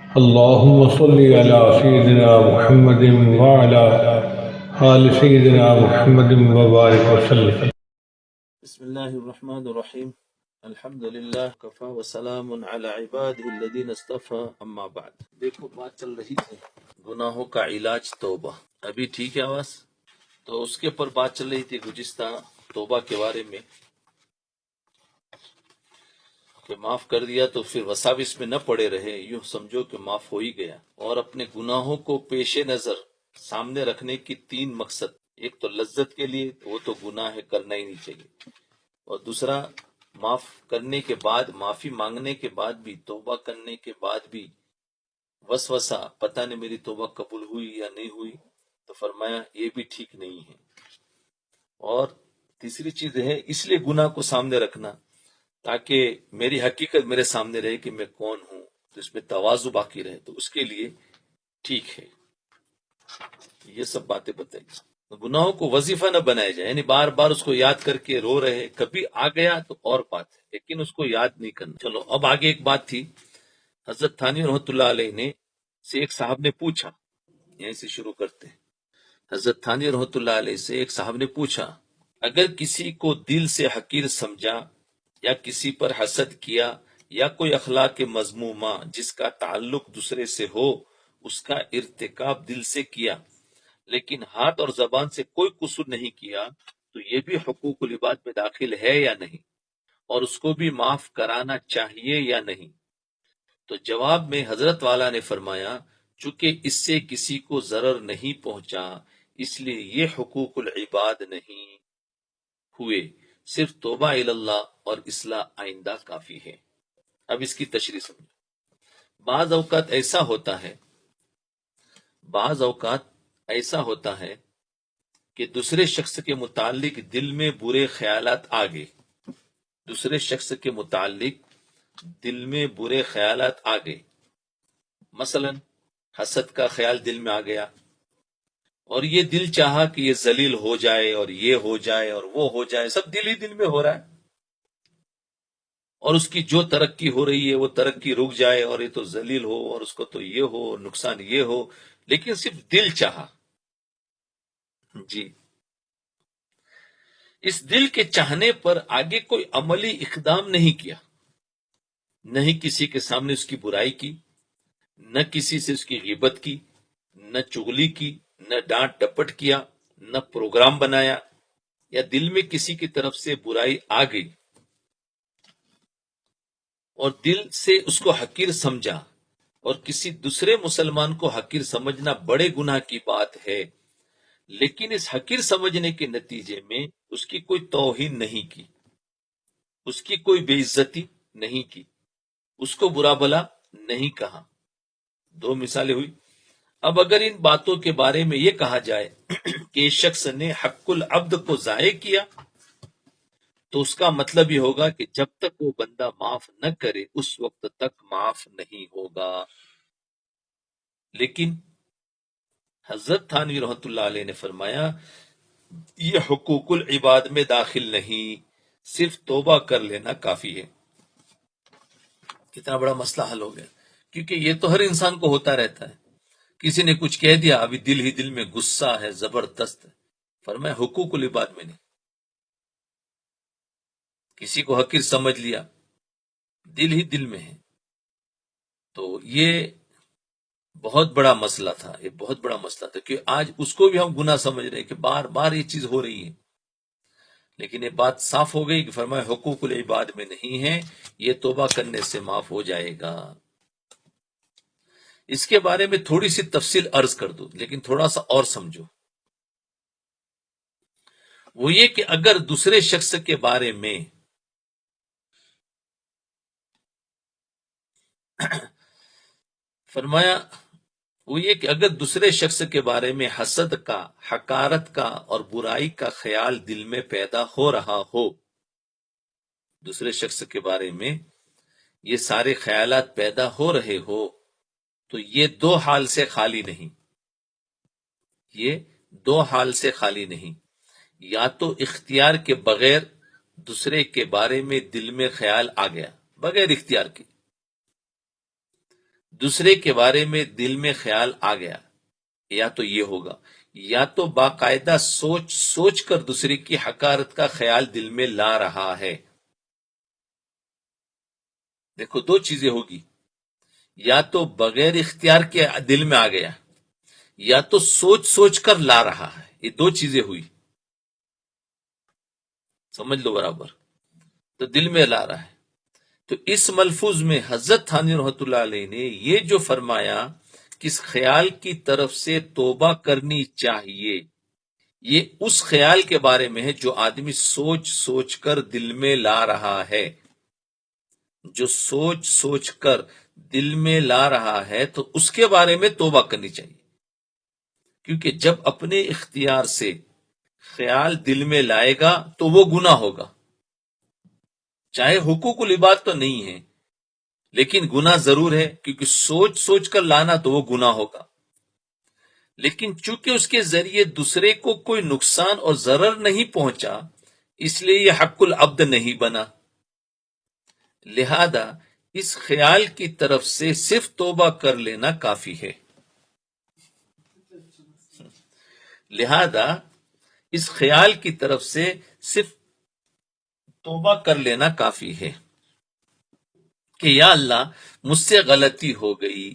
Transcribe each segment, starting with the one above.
اللهم صل على سيدنا محمد وعلى آل سيدنا محمد وبارك وسلم. بسم اللہ الرحمن الرحیم الحمد للہ کفا وسلام علی عباده الذین اصطفى اما بعد. دیکھو بات چل رہی تھی گناہوں کا علاج توبہ. ابھی ٹھیک ہے آواز؟ تو اس کے پر بات چل رہی تھی گزشتہ توبہ کے بارے میں کہ معاف کر دیا تو پھر وساوس میں نہ پڑے رہے، یوں سمجھو کہ معاف ہو ہی گیا. اور اپنے گناہوں کو پیش نظر سامنے رکھنے کی تین مقصد: ایک تو لذت کے لیے، وہ تو گناہ ہے، کرنا ہی نہیں چاہیے، اور دوسرا معاف کرنے کے بعد، معافی مانگنے کے بعد بھی، توبہ کرنے کے بعد بھی وسوسہ، پتہ نہیں میری توبہ قبول ہوئی یا نہیں ہوئی، تو فرمایا یہ بھی ٹھیک نہیں ہے. اور تیسری چیز ہے اس لیے گناہ کو سامنے رکھنا تاکہ میری حقیقت میرے سامنے رہے کہ میں کون ہوں، تو اس میں تواضع باقی رہے، تو اس کے لیے ٹھیک ہے. یہ سب باتیں بتائی. گناہوں کو وظیفہ نہ بنایا جائے، یعنی بار بار اس کو یاد کر کے رو رہے، کبھی آ گیا تو اور بات ہے، لیکن اس کو یاد نہیں کرنا. چلو اب آگے ایک بات تھی. حضرت تھانوی رحمۃ اللہ علیہ نے سے ایک صاحب نے پوچھا، یہیں سے شروع کرتے ہیں. حضرت تھانوی رحمۃ اللہ علیہ سے ایک صاحب نے پوچھا، اگر کسی کو دل سے حقیر سمجھا یا کسی پر حسد کیا یا کوئی اخلاق مذمومہ جس کا تعلق دوسرے سے ہو اس کا ارتکاب دل سے کیا لیکن ہاتھ اور زبان سے کوئی قصور نہیں کیا، تو یہ بھی حقوق العباد میں داخل ہے یا نہیں، اور اس کو بھی معاف کرانا چاہیے یا نہیں؟ تو جواب میں حضرت والا نے فرمایا، چونکہ اس سے کسی کو ضرر نہیں پہنچا اس لیے یہ حقوق العباد نہیں ہوئے، صرف توبہ اللہ اور اصلاح آئندہ کافی ہے. اب اس کی تشریح سمجھو. بعض اوقات ایسا ہوتا ہے کہ دوسرے شخص کے متعلق دل میں برے خیالات آ گئے، مثلا حسد کا خیال دل میں آ گیا اور یہ دل چاہا کہ یہ ذلیل ہو جائے اور یہ ہو جائے اور وہ ہو جائے، سب دل ہی دل میں ہو رہا ہے، اور اس کی جو ترقی ہو رہی ہے وہ ترقی رک جائے، اور یہ تو ذلیل ہو اور اس کو تو یہ ہو اور نقصان یہ ہو، لیکن صرف دل چاہا. جی، اس دل کے چاہنے پر آگے کوئی عملی اقدام نہیں کیا، نہیں کسی کے سامنے اس کی برائی کی، نہ کسی سے اس کی غیبت کی، نہ چغلی کی، نہ ڈانٹ ڈپٹ کیا، نہ پروگرام بنایا، یا دل میں کسی کی طرف سے برائی آ گئی اور دل سے اس کو حقیر سمجھا، اور کسی دوسرے مسلمان کو حقیر سمجھنا بڑے گناہ کی بات ہے، لیکن اس حقیر سمجھنے کے نتیجے میں اس کی کوئی توہین نہیں کی، اس کی کوئی بے عزتی نہیں کی، اس کو برا بھلا نہیں کہا. دو مثالیں ہوئی. اب اگر ان باتوں کے بارے میں یہ کہا جائے کہ اس شخص نے حق العبد کو ضائع کیا، تو اس کا مطلب یہ ہوگا کہ جب تک وہ بندہ معاف نہ کرے اس وقت تک معاف نہیں ہوگا. لیکن حضرت تھانوی رحمۃ اللہ علیہ نے فرمایا یہ حقوق العباد میں داخل نہیں، صرف توبہ کر لینا کافی ہے. کتنا بڑا مسئلہ حل ہو گیا، کیونکہ یہ تو ہر انسان کو ہوتا رہتا ہے. کسی نے کچھ کہہ دیا، ابھی دل ہی دل میں غصہ ہے، زبردست ہے. فرمایا حقوق العباد میں نہیں. کسی کو حقیر سمجھ لیا، دل ہی دل میں ہے، تو یہ بہت بڑا مسئلہ تھا، یہ بہت بڑا مسئلہ تھا کہ آج اس کو بھی ہم گناہ سمجھ رہے ہیں کہ بار بار یہ چیز ہو رہی ہے. لیکن یہ بات صاف ہو گئی کہ فرمایا حقوق العباد میں نہیں ہے، یہ توبہ کرنے سے معاف ہو جائے گا. اس کے بارے میں تھوڑی سی تفصیل عرض کر دوں، لیکن تھوڑا سا اور سمجھو. وہ یہ کہ اگر دوسرے شخص کے بارے میں فرمایا وہ یہ کہ اگر دوسرے شخص کے بارے میں حسد کا، حقارت کا اور برائی کا خیال دل میں پیدا ہو رہا ہو، دوسرے شخص کے بارے میں یہ سارے خیالات پیدا ہو رہے ہو، تو یہ دو حال سے خالی نہیں. یہ دو حال سے خالی نہیں. یا تو اختیار کے بغیر دوسرے کے بارے میں دل میں خیال آ گیا، بغیر اختیار کے. دوسرے کے بارے میں دل میں خیال آ گیا، یا تو یہ ہوگا، یا تو باقاعدہ سوچ سوچ کر دوسرے کی حقارت کا خیال دل میں لا رہا ہے۔ دیکھو دو چیزیں ہوگی، یا تو بغیر اختیار کے دل میں آ گیا، یا تو سوچ سوچ کر لا رہا ہے، یہ دو چیزیں ہوئی، سمجھ لو برابر۔ تو دل میں لا رہا ہے، تو اس ملفوظ میں حضرت تھانوی رحمۃ اللہ علیہ نے یہ جو فرمایا کہ اس خیال کی طرف سے توبہ کرنی چاہیے، یہ اس خیال کے بارے میں ہے جو آدمی سوچ سوچ کر دل میں لا رہا ہے۔ جو سوچ سوچ کر دل میں لا رہا ہے تو اس کے بارے میں توبہ کرنی چاہیے، کیونکہ جب اپنے اختیار سے خیال دل میں لائے گا تو وہ گناہ ہوگا، چاہے حقوق العباد تو نہیں ہے لیکن گناہ ضرور ہے، کیونکہ سوچ سوچ کر لانا تو وہ گناہ ہوگا۔ لیکن چونکہ اس کے ذریعے دوسرے کو کوئی نقصان اور ضرر نہیں پہنچا، اس لیے یہ حق العبد نہیں بنا، لہذا اس خیال کی طرف سے صرف توبہ کر لینا کافی ہے۔ لہذا اس خیال کی طرف سے صرف توبہ کر لینا کافی ہے کہ یا اللہ مجھ سے غلطی ہو گئی،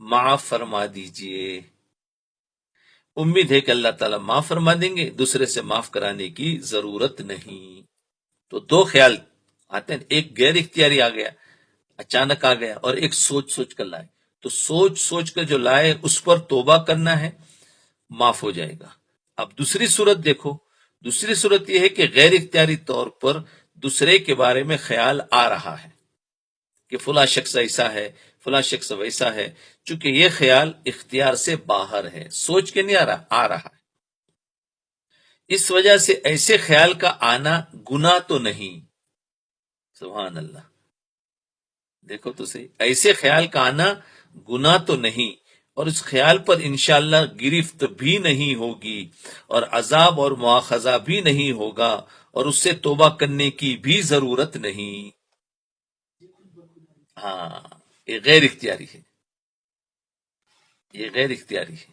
معاف فرما دیجئے۔ امید ہے کہ اللہ تعالیٰ معاف فرما دیں گے، دوسرے سے معاف کرانے کی ضرورت نہیں۔ تو دو خیال آتے ہیں، ایک غیر اختیاری آ گیا، اچانک آ گیا، اور ایک سوچ سوچ کر لائے۔ تو سوچ سوچ کر جو لائے اس پر توبہ کرنا ہے، معاف ہو جائے گا۔ اب دوسری صورت دیکھو، دوسری صورت یہ ہے کہ غیر اختیاری طور پر دوسرے کے بارے میں خیال آ رہا ہے کہ فلاں شخص ایسا ہے، فلاں شخص ویسا ہے، چونکہ یہ خیال اختیار سے باہر ہے، سوچ کے نہیں آ رہا ہے۔ اس وجہ سے ایسے خیال کا آنا گناہ تو نہیں، سبحان اللہ، دیکھو تو صحیح، ایسے خیال کا آنا گناہ تو نہیں، اور اس خیال پر انشاءاللہ گرفت بھی نہیں ہوگی، اور عذاب اور مواخذہ بھی نہیں ہوگا، اور اس سے توبہ کرنے کی بھی ضرورت نہیں۔ ہاں، یہ غیر اختیاری ہے، یہ غیر اختیاری ہے۔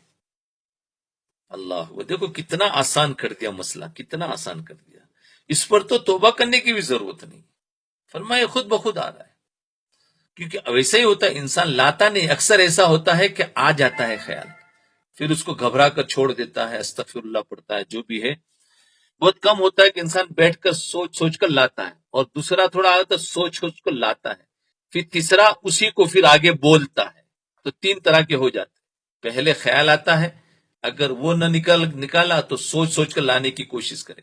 اللہ وہ دیکھو کتنا آسان کر دیا مسئلہ، کتنا آسان کر دیا، اس پر تو توبہ کرنے کی بھی ضرورت نہیں، فرمایا خود بخود آ رہا ہے۔ کیونکہ ویسا ہی ہوتا ہے، انسان لاتا نہیں، اکثر ایسا ہوتا ہے کہ آ جاتا ہے خیال، پھر اس کو گھبرا کر چھوڑ دیتا ہے، استغفر اللہ پڑھتا ہے، جو بھی ہے۔ بہت کم ہوتا ہے کہ انسان بیٹھ کر سوچ سوچ کر لاتا ہے، اور دوسرا تھوڑا آتا ہے سوچ سوچ کر لاتا ہے، پھر تیسرا اسی کو پھر آگے بولتا ہے۔ تو تین طرح کے ہو جاتے ہیں، پہلے خیال آتا ہے، اگر وہ نہ نکالا تو سوچ سوچ کر لانے کی کوشش کرے،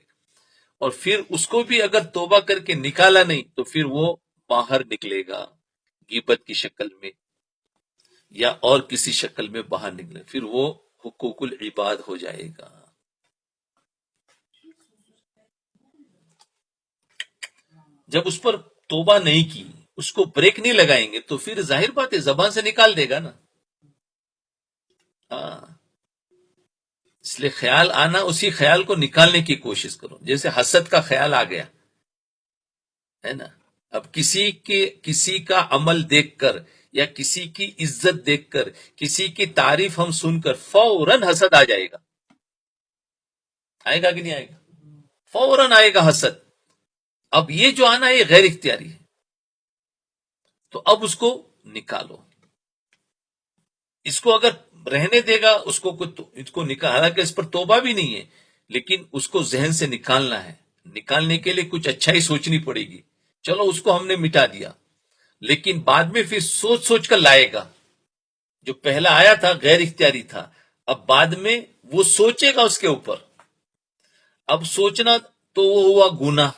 اور پھر اس کو بھی اگر توبہ کر کے نکالا نہیں تو پھر وہ باہر نکلے گا، غیبت کی شکل میں یا اور کسی شکل میں باہر نکلے، پھر وہ حقوق العباد ہو جائے گا۔ جب اس پر توبہ نہیں کی، اس کو بریک نہیں لگائیں گے تو پھر ظاہر بات ہے زبان سے نکال دے گا نا۔ ہاں، اس لیے خیال آنا، اسی خیال کو نکالنے کی کوشش کرو۔ جیسے حسد کا خیال آ گیا ہے نا، اب کسی کا عمل دیکھ کر یا کسی کی عزت دیکھ کر، کسی کی تعریف ہم سن کر فوراً حسد آ جائے گا، آئے گا کہ نہیں آئے گا؟ فوراً آئے گا حسد۔ اب یہ جو آنا ہے یہ غیر اختیاری ہے، تو اب اس کو نکالو۔ اس کو اگر رہنے دے گا، اس کو نکال، حالانکہ اس پر توبہ بھی نہیں ہے، لیکن اس کو ذہن سے نکالنا ہے۔ نکالنے کے لیے کچھ اچھائی سوچنی پڑے گی، چلو اس کو ہم نے مٹا دیا، لیکن بعد میں پھر سوچ سوچ کر لائے گا۔ جو پہلا آیا تھا غیر اختیاری تھا، اب بعد میں وہ سوچے گا اس کے اوپر، اب سوچنا تو وہ ہوا گناہ،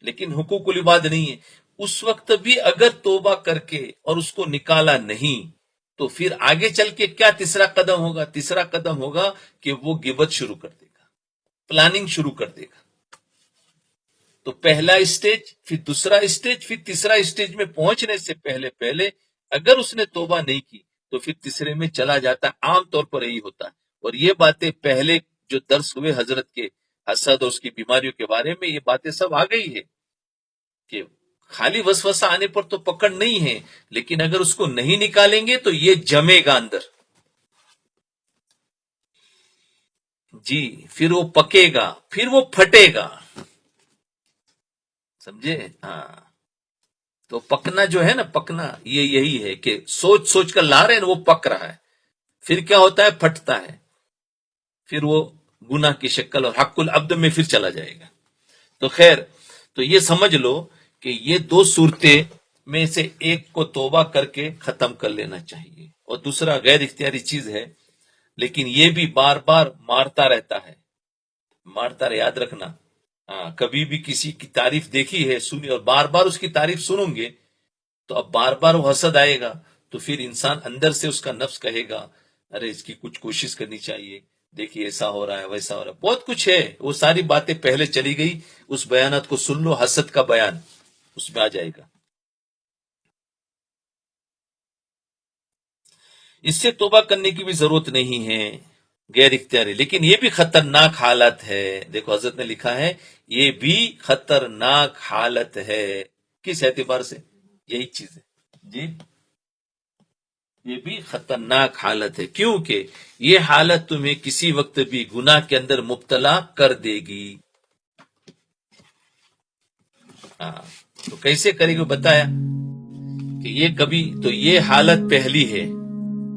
لیکن حقوق العباد نہیں ہے۔ اس وقت بھی اگر توبہ کر کے اور اس کو نکالا نہیں تو پھر آگے چل کے کیا تیسرا قدم ہوگا؟ تیسرا قدم ہوگا کہ وہ غیبت شروع کر دے گا، پلاننگ شروع کر دے گا۔ تو پہلا اسٹیج، پھر دوسرا اسٹیج، پھر تیسرا اسٹیج میں پہنچنے سے پہلے اگر اس نے توبہ نہیں کی تو پھر تیسرے میں چلا جاتا ہے۔ عام طور پر یہی ہوتا ہے، اور یہ باتیں پہلے جو درس ہوئے حضرت کے حسد اور اس کی بیماریوں کے بارے میں، یہ باتیں سب آ گئی ہے کہ خالی وسوسہ آنے پر تو پکڑ نہیں ہے، لیکن اگر اس کو نہیں نکالیں گے تو یہ جمے گا اندر، جی، پھر وہ پکے گا، پھر وہ پھٹے گا، سمجھے؟ ہاں، تو پکنا جو ہے نا، پکنا یہ یہی ہے کہ سوچ سوچ کر لا رہے ہیں وہ پک رہا ہے، پھر کیا ہوتا ہے؟ پھٹتا ہے، پھر وہ گناہ کی شکل اور حق العبد میں پھر چلا جائے گا۔ تو خیر، تو یہ سمجھ لو کہ یہ دو صورتیں میں سے ایک کو توبہ کر کے ختم کر لینا چاہیے، اور دوسرا غیر اختیاری چیز ہے، لیکن یہ بھی بار بار مارتا رہتا ہے، مارتا رہے، یاد رکھنا۔ ہاں، کبھی بھی کسی کی تعریف دیکھی ہے، سنی، اور بار بار اس کی تعریف سنوں گے تو اب بار بار وہ حسد آئے گا، تو پھر انسان اندر سے اس کا نفس کہے گا ارے اس کی کچھ کوشش کرنی چاہیے، دیکھیے ایسا ہو رہا ہے، ویسا ہو رہا ہے، بہت کچھ ہے، وہ ساری باتیں پہلے چلی گئی، اس بیانات کو سن لو، حسد کا بیان اس میں آ جائے گا۔ اس سے توبہ کرنے کی بھی ضرورت نہیں ہے، غیر اختیاری، لیکن یہ بھی خطرناک حالت ہے۔ دیکھو حضرت نے لکھا ہے یہ بھی خطرناک حالت ہے، کس اعتبار سے؟ یہی چیز ہے جی، یہ بھی خطرناک حالت ہے، کیونکہ یہ حالت تمہیں کسی وقت بھی گناہ کے اندر مبتلا کر دے گی۔ ہاں، تو کیسے کرے گی بتایا کہ یہ کبھی تو یہ حالت پہلی ہے،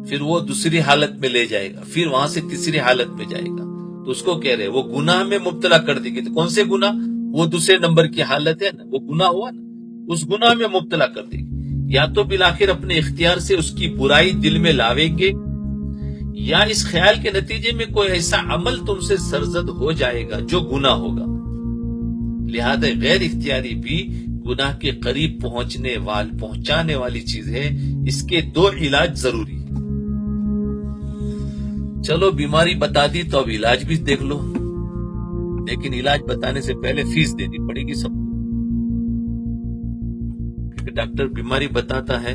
پھر وہ دوسری حالت میں لے جائے گا، پھر وہاں سے تیسری حالت میں جائے گا، تو اس کو کہہ رہے وہ گناہ میں مبتلا کر دے گی۔ تو کون سے گناہ؟ وہ دوسرے نمبر کی حالت ہے نا، وہ گناہ ہوا نا، اس گناہ میں مبتلا کر دے گی، یا تو بالآخر اپنے اختیار سے اس کی برائی دل میں لاویں گے، یا اس خیال کے نتیجے میں کوئی ایسا عمل تم سے سرزد ہو جائے گا جو گناہ ہوگا۔ لہذا غیر اختیاری بھی گناہ کے قریب پہنچانے والی چیز ہے، اس کے دو علاج ضروری ہے۔ چلو بیماری بتا دی تو اب علاج بھی دیکھ لو، لیکن علاج بتانے سے پہلے فیس دینی پڑے گی سب کو، کیونکہ ڈاکٹر بیماری بتاتا ہے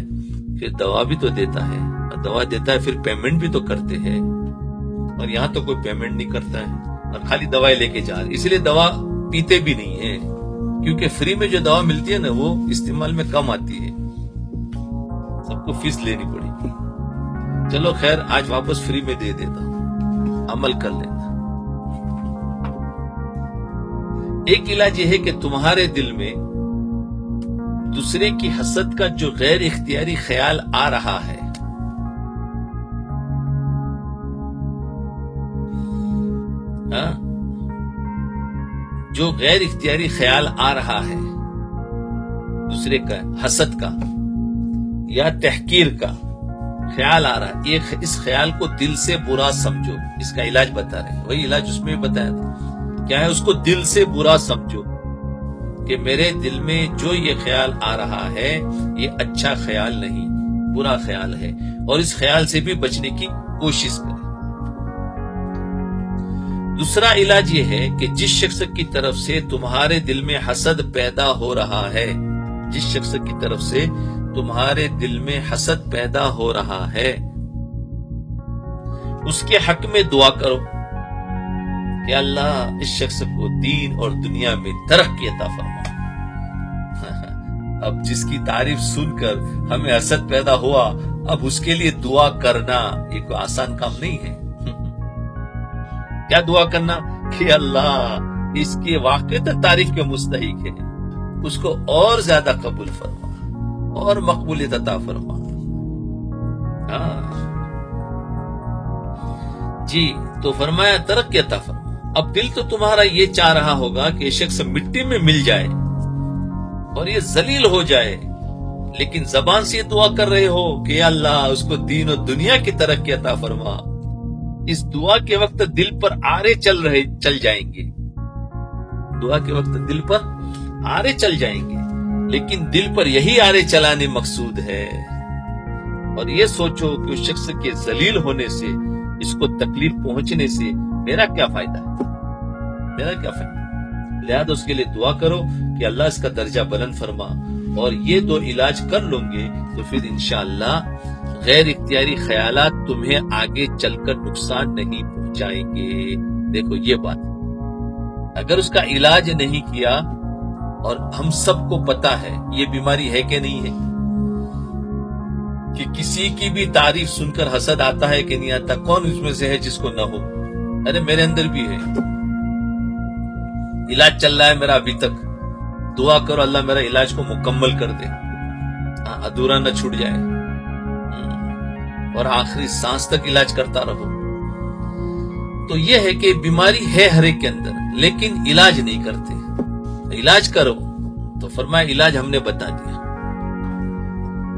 پھر دوا بھی تو دیتا ہے، اور دوا دیتا ہے پھر پیمنٹ بھی تو کرتے ہیں، اور یہاں تو کوئی پیمنٹ نہیں کرتا ہے اور خالی دوائیں لے کے جا رہے، اس لیے دوا پیتے بھی نہیں ہیں، کیونکہ فری میں جو دوا ملتی ہے نا وہ استعمال میں کم آتی ہے، سب کو فیس لینی پڑے گی۔ چلو خیر، آج واپس فری میں دے دیتا ہوں، عمل کر لینا۔ ایک علاج یہ ہے کہ تمہارے دل میں دوسرے کی حسد کا جو غیر اختیاری خیال آ رہا ہے، جو غیر اختیاری خیال آ رہا ہے دوسرے کا حسد کا یا تحقیر کا خیال آ رہا ہے، اس خیال کو دل سے برا سمجھو، اس کا علاج بتا رہے ہیں، وہی علاج اس میں بتایا تھا، کیا ہے؟ اس کو دل سے برا سمجھو کہ میرے دل میں جو یہ خیال آ رہا ہے یہ اچھا خیال نہیں، برا خیال ہے، اور اس خیال سے بھی بچنے کی کوشش کریں۔ دوسرا علاج یہ ہے کہ جس شخص کی طرف سے تمہارے دل میں حسد پیدا ہو رہا ہے، جس شخص کی طرف سے تمہارے دل میں حسد پیدا ہو رہا ہے، اس کے حق میں دعا کرو کہ اللہ اس شخص کو دین اور دنیا میں ترقی عطا فرما۔ اب جس کی تعریف سن کر ہمیں حسد پیدا ہوا، اب اس کے لیے دعا کرنا یہ کوئی آسان کام نہیں ہے۔ کیا دعا کرنا؟ کہ اللہ اس کے واقعی تعریف کے مستحق ہے، اس کو اور زیادہ قبول فرما اور مقبولیت عطا فرما۔ جی، تو فرمایا ترقی عطا فرما۔ اب دل تو تمہارا یہ چاہ رہا ہوگا کہ یہ شخص مٹی میں مل جائے اور یہ ذلیل ہو جائے، لیکن زبان سے دعا کر رہے ہو کہ اللہ اس کو دین و دنیا کی ترقی عطا فرما۔ اس دعا کے وقت دل پر آرے چل جائیں گے، دعا کے وقت دل پر آرے چل جائیں گے، لیکن دل پر یہی آرے چلانے مقصود ہے، اور یہ سوچو کہ اس شخص کے ذلیل ہونے سے، اس کو تکلیف پہنچنے سے میرا کیا فائدہ ہے، میرا کیا فائدہ؟ لہذا اس کے لیے دعا کرو کہ اللہ اس کا درجہ بلند فرما، اور یہ دو علاج کر لوں گے تو پھر انشاءاللہ غیر اختیاری خیالات تمہیں آگے چل کر نقصان نہیں پہنچائیں گے۔ دیکھو یہ بات، اگر اس کا علاج نہیں کیا اور ہم سب کو پتا ہے یہ بیماری ہے کہ نہیں ہے، کہ کسی کی بھی تعریف سن کر حسد آتا ہے کہ نہیں آتا؟ کون اس میں سے ہے جس کو نہ ہو؟ ارے میرے اندر بھی ہے، علاج چل رہا ہے میرا ابھی تک، دعا کرو اللہ میرا علاج کو مکمل کر دے، ادھورا نہ چھوٹ جائے، اور آخری سانس تک علاج کرتا رہو۔ تو یہ ہے کہ بیماری ہے ہر ایک کے اندر، لیکن علاج نہیں کرتے۔ علاج کرو تو فرمایا علاج ہم نے بتا دیا،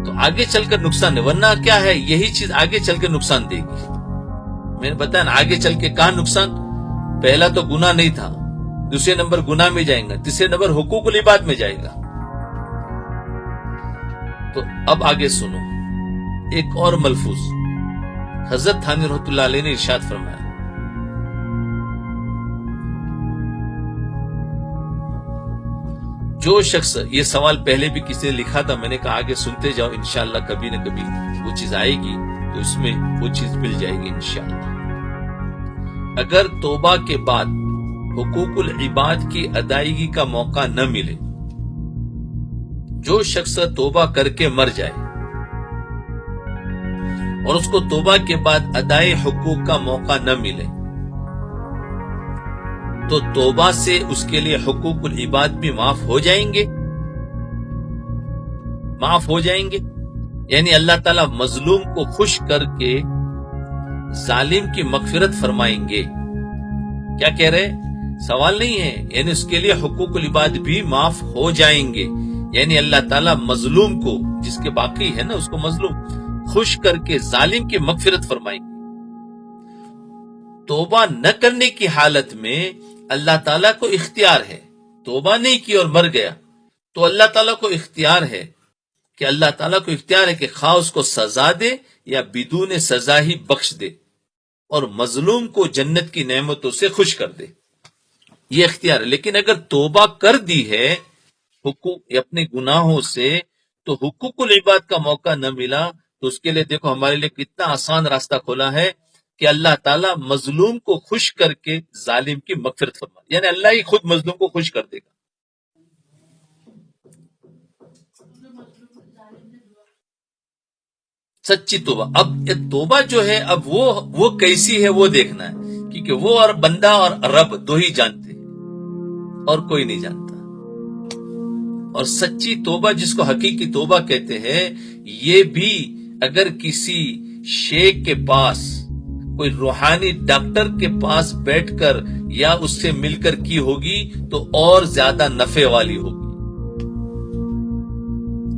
تو آگے چل کر نقصان ہے، ورنہ کیا ہے یہی چیز آگے چل کے نقصان دے گی۔ میں نے بتایا نا آگے چل کے کہاں نقصان؟ پہلا تو گناہ نہیں تھا، دوسرے نمبر گناہ میں جائیں گا، تیسرے نمبر حقوق العباد میں جائے گا۔ تو اب آگے سنو ایک اور ملفوظ، حضرت تھانوی رحمۃ اللہ علیہ نے ارشاد فرمایا، جو شخص، یہ سوال پہلے بھی کسی نے لکھا تھا، میں نے کہا آگے سنتے جاؤ، انشاءاللہ کبھی نہ کبھی وہ چیز آئے گی تو اس میں وہ چیز مل جائے گی انشاءاللہ۔ اگر توبہ کے بعد حقوق العباد کی ادائیگی کا موقع نہ ملے، جو شخص توبہ کر کے مر جائے اور اس کو توبہ کے بعد ادائے حقوق کا موقع نہ ملے، تو توبہ سے اس کے لیے حقوق العباد بھی معاف ہو جائیں گے، معاف ہو جائیں گے، یعنی اللہ تعالیٰ مظلوم کو خوش کر کے ظالم کی مغفرت فرمائیں گے۔ کیا کہہ رہے؟ سوال نہیں ہے، یعنی اس کے لیے حقوق العباد بھی معاف ہو جائیں گے، یعنی اللہ تعالیٰ مظلوم کو، جس کے باقی ہے نا اس کو مظلوم، خوش کر کے ظالم کی مغفرت فرمائیں گے۔ توبہ نہ کرنے کی حالت میں اللہ تعالیٰ کو اختیار ہے، توبہ نہیں کی اور مر گیا تو اللہ تعالیٰ کو اختیار ہے، کہ اللہ تعالیٰ کو اختیار ہے کہ خواہ اس کو سزا دے یا بدون سزا ہی بخش دے، اور مظلوم کو جنت کی نعمتوں سے خوش کر دے، یہ اختیار ہے۔ لیکن اگر توبہ کر دی ہے حقوق اپنے گناہوں سے، تو حقوق العباد کا موقع نہ ملا، تو اس کے لیے دیکھو ہمارے لیے کتنا آسان راستہ کھولا ہے کہ اللہ تعالیٰ مظلوم کو خوش کر کے ظالم کی مغفرت فرمائے، یعنی اللہ ہی خود مظلوم کو خوش کر دے گا۔ سچی توبہ، اب یہ توبہ جو ہے اب وہ کیسی ہے وہ دیکھنا ہے، کیونکہ وہ اور بندہ اور رب دو ہی جانتے ہیں اور کوئی نہیں جانتا۔ اور سچی توبہ جس کو حقیقی توبہ کہتے ہیں، یہ بھی اگر کسی شیخ کے پاس، کوئی روحانی ڈاکٹر کے پاس بیٹھ کر یا اس سے مل کر کی ہوگی تو اور زیادہ نفع والی ہوگی۔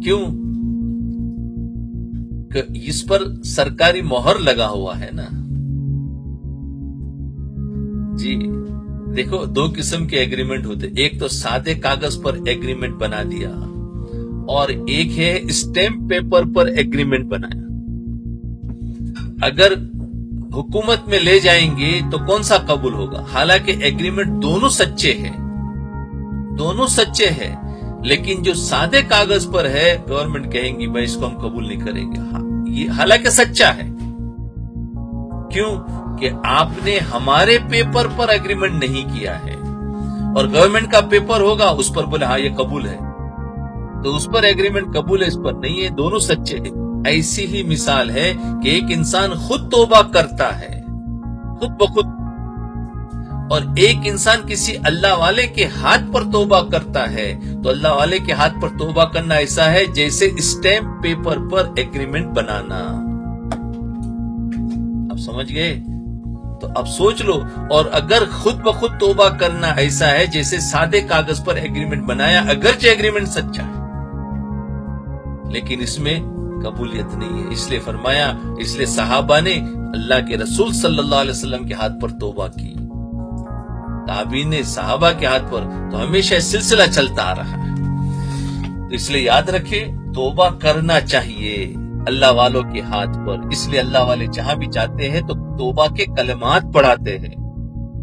کیوں؟ کہ اس پر سرکاری مہر لگا ہوا ہے نا۔ جی دیکھو دو قسم کے ایگریمنٹ ہوتے، ایک تو سادے کاغذ پر ایگریمنٹ بنا دیا، اور ایک ہے اسٹیمپ پیپر پر ایگریمنٹ بنایا۔ اگر حکومت میں لے جائیں گے تو کون سا قبول ہوگا؟ حالانکہ ایگریمنٹ دونوں سچے ہیں، دونوں سچے ہیں، لیکن جو سادے کاغذ پر ہے گورنمنٹ کہیں گی بھائی اس کو ہم قبول نہیں کریں گے، ہاں یہ حالانکہ سچا ہے۔ کیوں؟ کہ آپ نے ہمارے پیپر پر ایگریمنٹ نہیں کیا ہے، اور گورنمنٹ کا پیپر ہوگا اس پر بولے ہاں یہ قبول ہے، تو اس پر ایگریمنٹ قبول ہے، اس پر نہیں ہے، دونوں سچے ہیں۔ ایسی ہی مثال ہے کہ ایک انسان خود توبہ کرتا ہے خود بخود، اور ایک انسان کسی اللہ والے کے ہاتھ پر توبہ کرتا ہے، تو اللہ والے کے ہاتھ پر توبہ کرنا ایسا ہے جیسے اسٹیمپ پیپر پر ایگریمنٹ بنانا۔ اب سمجھ گئے؟ تو اب سوچ لو، اور اگر خود بخود توبہ کرنا ایسا ہے جیسے سادے کاغذ پر ایگریمنٹ بنایا، اگرچہ ایگریمنٹ سچا ہے لیکن اس میں قبولیت نہیں ہے، اس لیے فرمایا، اس لیے صحابہ نے اللہ کے رسول صلی اللہ علیہ وسلم کے ہاتھ پر توبہ کی، تابعین نے صحابہ کے ہاتھ پر، تو ہمیشہ سلسلہ چلتا آ رہا ہے۔ تو اس لیے یاد رکھے توبہ کرنا چاہیے اللہ والوں کے ہاتھ پر، اس لیے اللہ والے جہاں بھی جاتے ہیں تو توبہ کے کلمات پڑھاتے ہیں،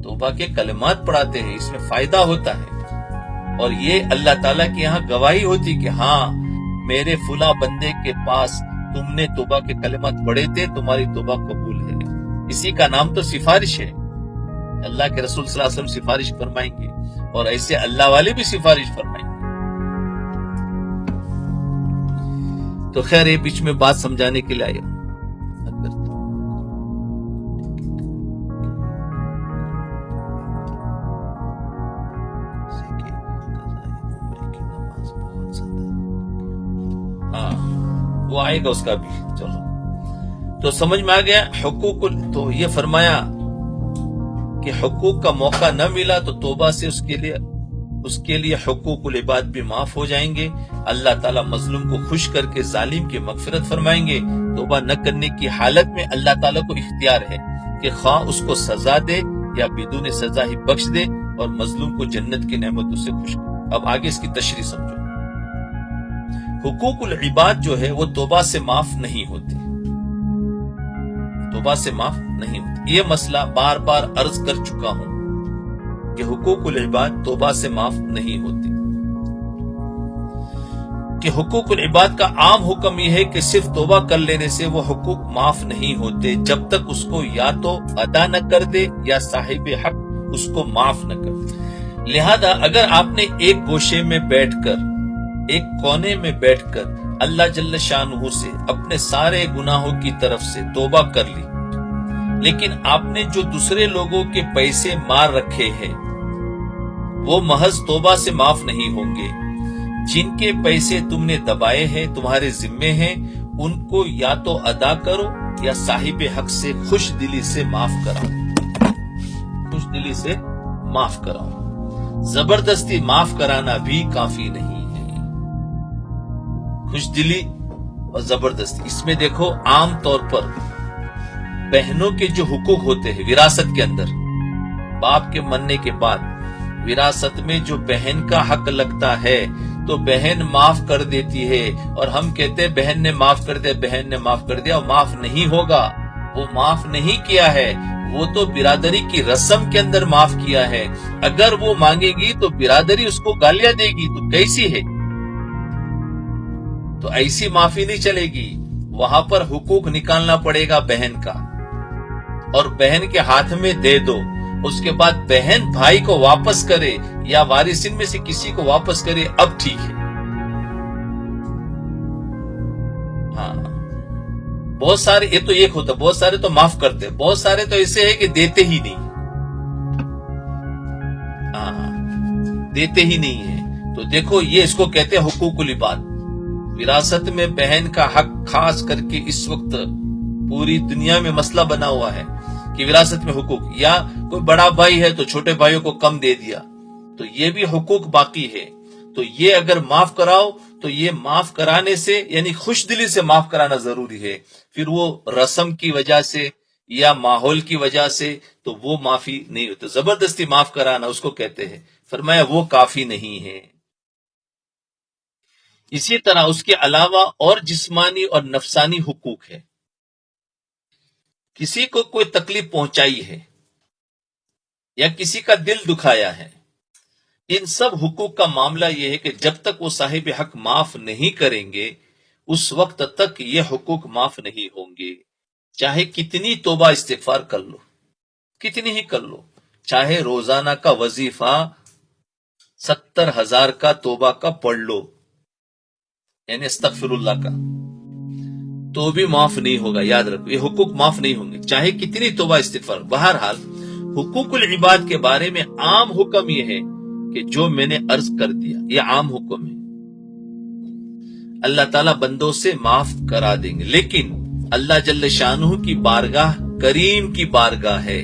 توبہ کے کلمات پڑھاتے ہیں، اس میں فائدہ ہوتا ہے، اور یہ اللہ تعالیٰ کے یہاں گواہی ہوتی کہ ہاں میرے فلاں بندے کے پاس تم نے توبہ کے کلمات پڑھے تھے، تمہاری توبہ قبول ہے۔ اسی کا نام تو سفارش ہے، اللہ کے رسول صلی اللہ علیہ وسلم سفارش فرمائیں گے، اور ایسے اللہ والے بھی سفارش فرمائیں گے۔ تو خیر یہ بیچ میں بات سمجھانے کے لیے آیا. ہاں وہ آئے گا اس کا بھی. چلو تو سمجھ میں آ گیا حقوق. تو یہ فرمایا کہ حقوق کا موقع نہ ملا تو توبہ سے اس کے لیے حقوق العباد بھی معاف ہو جائیں گے. اللہ تعالیٰ مظلوم کو خوش کر کے ظالم کی مغفرت فرمائیں گے. توبہ نہ کرنے کی حالت میں اللہ تعالیٰ کو اختیار ہے کہ خواہ اس کو سزا دے یا بدون سزا ہی بخش دے اور مظلوم کو جنت کی نعمتوں سے خوش کرے. اب آگے اس کی تشریح سمجھو. حقوق العباد جو ہے وہ توبہ سے معاف نہیں ہوتے. توبہ سے معاف نہیں ہوتے. یہ مسئلہ بار بار عرض کر چکا ہوں کہ حقوق العباد توبہ سے معاف نہیں ہوتے. کہ حقوق العباد کا عام حکم یہ ہے کہ صرف توبہ کر لینے سے وہ حقوق معاف نہیں ہوتے جب تک اس کو یا تو ادا نہ کر دے یا صاحب حق اس کو معاف نہ کر دے. لہذا اگر آپ نے ایک گوشے میں بیٹھ کر، ایک کونے میں بیٹھ کر اللہ جل شانہ سے اپنے سارے گناہوں کی طرف سے توبہ کر لی، لیکن آپ نے جو دوسرے لوگوں کے پیسے مار رکھے ہیں وہ محض توبہ سے معاف نہیں ہوں گے. جن کے پیسے تم نے دبائے ہیں تمہارے ذمے ہیں، ان کو یا تو ادا کرو یا صاحب حق سے خوش دلی سے معاف کراؤ. خوش دلی سے معاف کراؤ. زبردستی معاف کرانا بھی کافی نہیں ہے. خوش دلی اور زبردستی. اس میں دیکھو عام طور پر بہنوں کے جو حقوق ہوتے ہیں وراثت کے اندر، باپ کے مرنے کے بعد وراثت میں جو بہن کا حق لگتا ہے تو بہن معاف کر دیتی ہے، اور ہم کہتے ہیں بہن نے معاف کر دیا، بہن نے معاف کر دیا. معاف نہیں ہوگا. وہ معاف نہیں کیا ہے، وہ تو برادری کی رسم کے اندر معاف کیا ہے. اگر وہ مانگے گی تو برادری اس کو گالیاں دے گی تو کیسی ہے؟ تو ایسی معافی نہیں چلے گی. وہاں پر حقوق نکالنا پڑے گا بہن کا، اور بہن کے ہاتھ میں دے دو. اس کے بعد بہن بھائی کو واپس کرے یا وارثین میں سے کسی کو واپس کرے، اب ٹھیک ہے. ہاں بہت سارے، یہ تو ایک ہوتا، بہت سارے تو معاف کرتے، بہت سارے تو ایسے ہے کہ دیتے ہی نہیں. ہاں دیتے ہی نہیں ہے. تو دیکھو یہ اس کو کہتے ہیں حقوق العباد. وراثت میں بہن کا حق خاص کر کے اس وقت پوری دنیا میں مسئلہ بنا ہوا ہے کہ وراثت میں حقوق، یا کوئی بڑا بھائی ہے تو چھوٹے بھائیوں کو کم دے دیا، تو یہ بھی حقوق باقی ہے. تو یہ اگر معاف کراؤ تو یہ معاف کرانے سے یعنی خوش دلی سے معاف کرانا ضروری ہے. پھر وہ رسم کی وجہ سے یا ماحول کی وجہ سے تو وہ معافی نہیں ہوتی. زبردستی معاف کرانا اس کو کہتے ہیں. فرمایا وہ کافی نہیں ہے. اسی طرح اس کے علاوہ اور جسمانی اور نفسانی حقوق ہے. کسی کو کوئی تکلیف پہنچائی ہے یا کسی کا دل دکھایا ہے، ان سب حقوق کا معاملہ یہ ہے کہ جب تک وہ صاحب حق معاف نہیں کریں گے اس وقت تک یہ حقوق معاف نہیں ہوں گے. چاہے کتنی توبہ استغفار کر لو، کتنی ہی کر لو، چاہے روزانہ کا وظیفہ 70,000 کا توبہ کا پڑھ لو، یعنی استغفر اللہ کا، تو بھی معاف نہیں ہوگا. یاد رکھو یہ حقوق معاف نہیں ہوں گے چاہے کتنی توبہ استغفار. بہرحال حقوق العباد کے بارے میں عام حکم یہ ہے کہ جو میں نے عرض کر دیا یہ عام حکم ہے. اللہ تعالیٰ بندوں سے معاف کرا دیں گے، لیکن اللہ جل شانہ کی بارگاہ کریم کی بارگاہ ہے.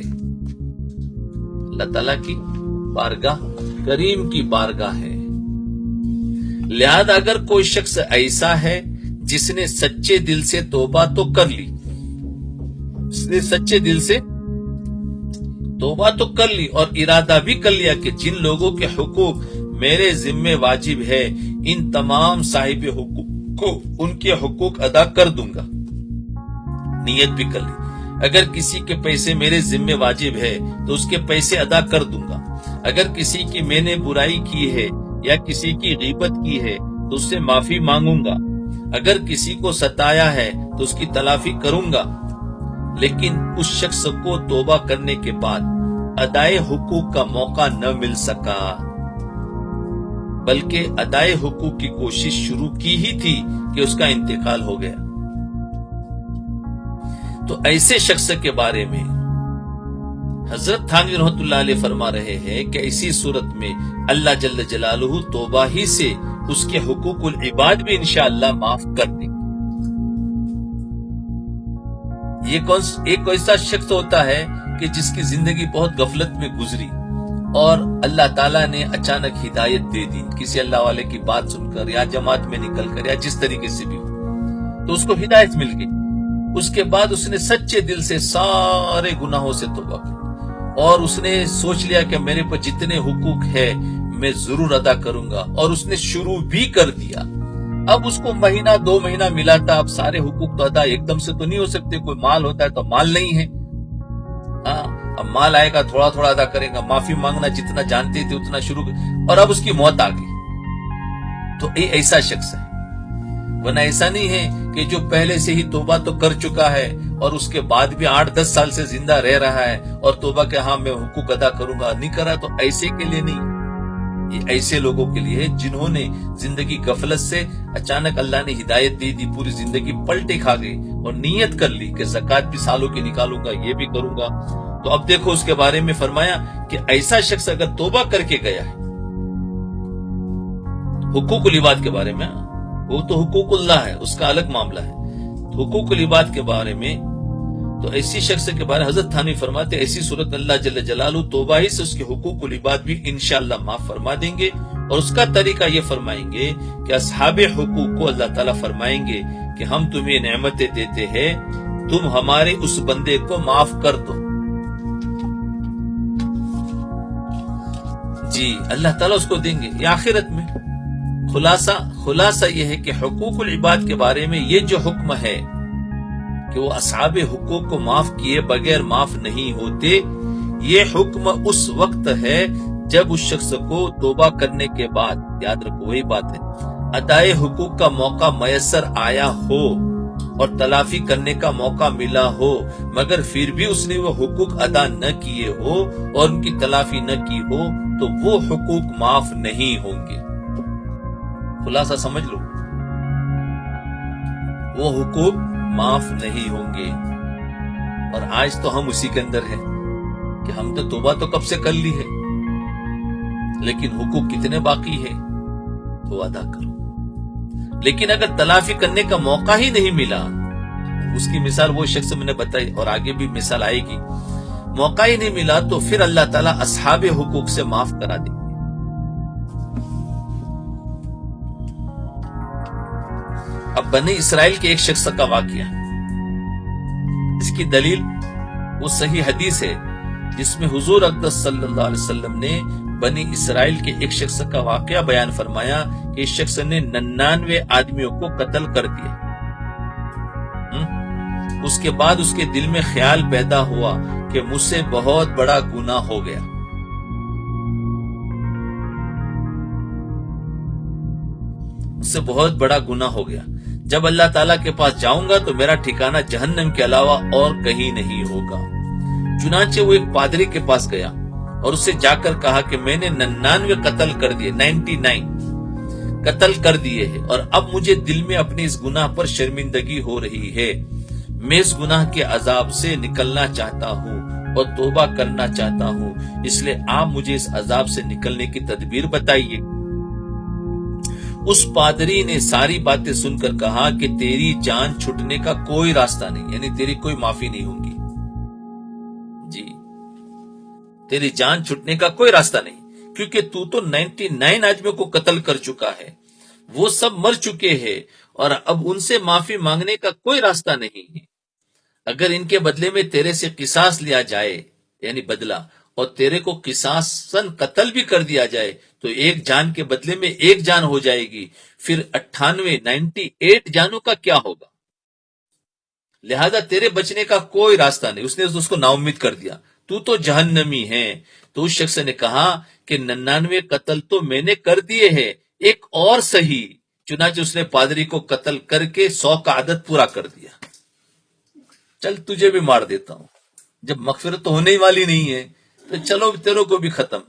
اللہ تعالیٰ کی بارگاہ کریم کی بارگاہ ہے. لہذا اگر کوئی شخص ایسا ہے جس نے سچے دل سے توبہ تو کر لی، اس نے سچے دل سے توبہ تو کر لی اور ارادہ بھی کر لیا کہ جن لوگوں کے حقوق میرے ذمہ واجب ہے ان تمام صاحب حقوق کو ان کے حقوق ادا کر دوں گا، نیت بھی کر لی. اگر کسی کے پیسے میرے ذمہ واجب ہے تو اس کے پیسے ادا کر دوں گا. اگر کسی کی میں نے برائی کی ہے یا کسی کی غیبت کی ہے تو اس سے معافی مانگوں گا. اگر کسی کو ستایا ہے تو اس کی تلافی کروں گا. لیکن اس شخص کو توبہ کرنے کے بعد ادائے حقوق کا موقع نہ مل سکا، بلکہ ادائے حقوق کی کوشش شروع کی ہی تھی کہ اس کا انتقال ہو گیا۔ تو ایسے شخص کے بارے میں حضرت تھانوی رحمۃ اللہ علیہ فرما رہے ہیں کہ ایسی صورت میں اللہ جل جلالہ توبہ ہی سے اس کے حقوق العباد بھی انشاءاللہ معاف کر دیں۔ یہ ایک ایسا شخص ہوتا ہے کہ جس کی زندگی بہت غفلت میں گزری اور اللہ تعالیٰ نے اچانک ہدایت دے دی، کسی اللہ والے کی بات سن کر یا جماعت میں نکل کر یا جس طریقے سے بھی ہو، تو اس کو ہدایت مل گئی۔ اس کے بعد اس نے سچے دل سے سارے گناہوں سے توبہ کی اور اس نے سوچ لیا کہ میرے پر جتنے حقوق ہے میں ضرور ادا کروں گا، اور اس نے شروع بھی کر دیا۔ اب اس کو مہینہ 2 مہینہ ملا تھا، اب سارے حقوق تو ادا ایک دم سے تو نہیں ہو سکتے، کوئی مال ہوتا ہے تو مال نہیں ہے، ہاں اب مال آئے گا تھوڑا تھوڑا ادا کرے گا، معافی مانگنا جتنا جانتے تھے اتنا شروع، اور اب اس کی موت آ گئی۔ تو یہ ایسا شخص ہے، ورنہ ایسا نہیں ہے کہ جو پہلے سے ہی توبہ تو کر چکا ہے اور اس کے بعد بھی 8-10 سال سے زندہ رہ رہا ہے اور توبہ کہ ہاں میں حقوق ادا کروں گا نہیں کرا، تو ایسے کے لیے نہیں، یہ ایسے لوگوں کے لیے جنہوں نے زندگی غفلت سے اچانک اللہ نے ہدایت دے دی، پوری زندگی پلٹے کھا گئی اور نیت کر لی کہ زکوٰۃ بھی سالوں کی نکالوں گا، یہ بھی کروں گا۔ تو اب دیکھو اس کے بارے میں فرمایا کہ ایسا شخص اگر توبہ کر کے گیا ہے حقوق العباد کے بارے میں، وہ تو حقوق اللہ ہے، اس کا الگ معاملہ ہے، حقوق العباد کے بارے میں تو ایسی شخص کے بارے میں حضرت تھانوی فرماتے ایسی صورت اللہ جل جلالہ توبہ ہی سے اس کے حقوق العباد بھی انشاءاللہ معاف فرما دیں گے، اور اس کا طریقہ یہ فرمائیں گے کہ اصحاب حقوق کو اللہ تعالیٰ فرمائیں گے کہ ہم تمہیں نعمتیں دیتے ہیں، تم ہمارے اس بندے کو معاف کر دو۔ جی اللہ تعالیٰ اس کو دیں گے یہ آخرت میں۔ خلاصہ یہ ہے کہ حقوق العباد کے بارے میں یہ جو حکم ہے کہ وہ اصحاب حقوق کو معاف کیے بغیر معاف نہیں ہوتے، یہ حکم اس وقت ہے جب اس شخص کو توبہ کرنے کے بعد، یاد رکھو وہی بات ہے، ادائے حقوق کا موقع میسر آیا ہو اور تلافی کرنے کا موقع ملا ہو، مگر پھر بھی اس نے وہ حقوق ادا نہ کیے ہو اور ان کی تلافی نہ کی ہو، تو وہ حقوق معاف نہیں ہوں گے۔ خلاصہ سمجھ لو، وہ حقوق معاف نہیں ہوں گے۔ اور آج تو ہم اسی کے اندر ہیں کہ ہم تو توبہ تو کب سے کر لی ہے، لیکن حقوق کتنے باقی ہے تو ادا کرو۔ لیکن اگر تلافی کرنے کا موقع ہی نہیں ملا، اس کی مثال وہ شخص میں نے بتائی اور آگے بھی مثال آئے گی، موقع ہی نہیں ملا تو پھر اللہ تعالیٰ اصحاب حقوق سے معاف کرا دیں گے۔ اب بنی اسرائیل کے ایک شخص کا واقعہ، اس کی دلیل وہ صحیح حدیث ہے جس میں حضور اقدس صلی اللہ علیہ وسلم نے بنی اسرائیل کے ایک شخص کا واقعہ بیان فرمایا کہ اس شخص نے 99 آدمیوں کو قتل کر دیا۔ اس کے بعد اس کے دل میں خیال پیدا ہوا کہ مجھ سے بہت بڑا گناہ ہو گیا، مجھ سے بہت بڑا گناہ ہو گیا، جب اللہ تعالیٰ کے پاس جاؤں گا تو میرا ٹھکانہ جہنم کے علاوہ اور کہیں نہیں ہوگا۔ چنانچہ وہ ایک پادری کے پاس گیا اور اسے جا کر کہا کہ میں نے 99 قتل کر دیے، 99 قتل کر دیے ہیں، اور اب مجھے دل میں اپنے اس گناہ پر شرمندگی ہو رہی ہے، میں اس گناہ کے عذاب سے نکلنا چاہتا ہوں اور توبہ کرنا چاہتا ہوں، اس لیے آپ مجھے اس عذاب سے نکلنے کی تدبیر بتائیے۔ اس پادری نے ساری باتیں سن کر کہا کہ تیری جان چھٹنے کا کوئی راستہ نہیں، یعنی تیری کوئی معافی نہیں ہوگی، جی تیری جان چھٹنے کا کوئی راستہ نہیں، کیونکہ تو 99 آدمیوں کو قتل کر چکا ہے، وہ سب مر چکے ہیں اور اب ان سے معافی مانگنے کا کوئی راستہ نہیں ہے۔ اگر ان کے بدلے میں تیرے سے قصاص لیا جائے، یعنی بدلہ، اور تیرے کو قصاصاً قتل بھی کر دیا جائے تو ایک جان کے بدلے میں ایک جان ہو جائے گی، پھر 98 جانوں کا کیا ہوگا؟ لہذا تیرے بچنے کا کوئی راستہ نہیں۔ اس نے اس کو نا امید کر دیا، تو جہنمی ہے۔ تو اس شخص نے کہا کہ 99 قتل تو میں نے کر دیے ہیں، ایک اور صحیح۔ چنانچہ اس نے پادری کو قتل کر کے 100 کا عدد پورا کر دیا۔ چل تجھے بھی مار دیتا ہوں، جب مغفرت تو ہونے والی نہیں ہے تو چلو تیروں کو بھی ختم۔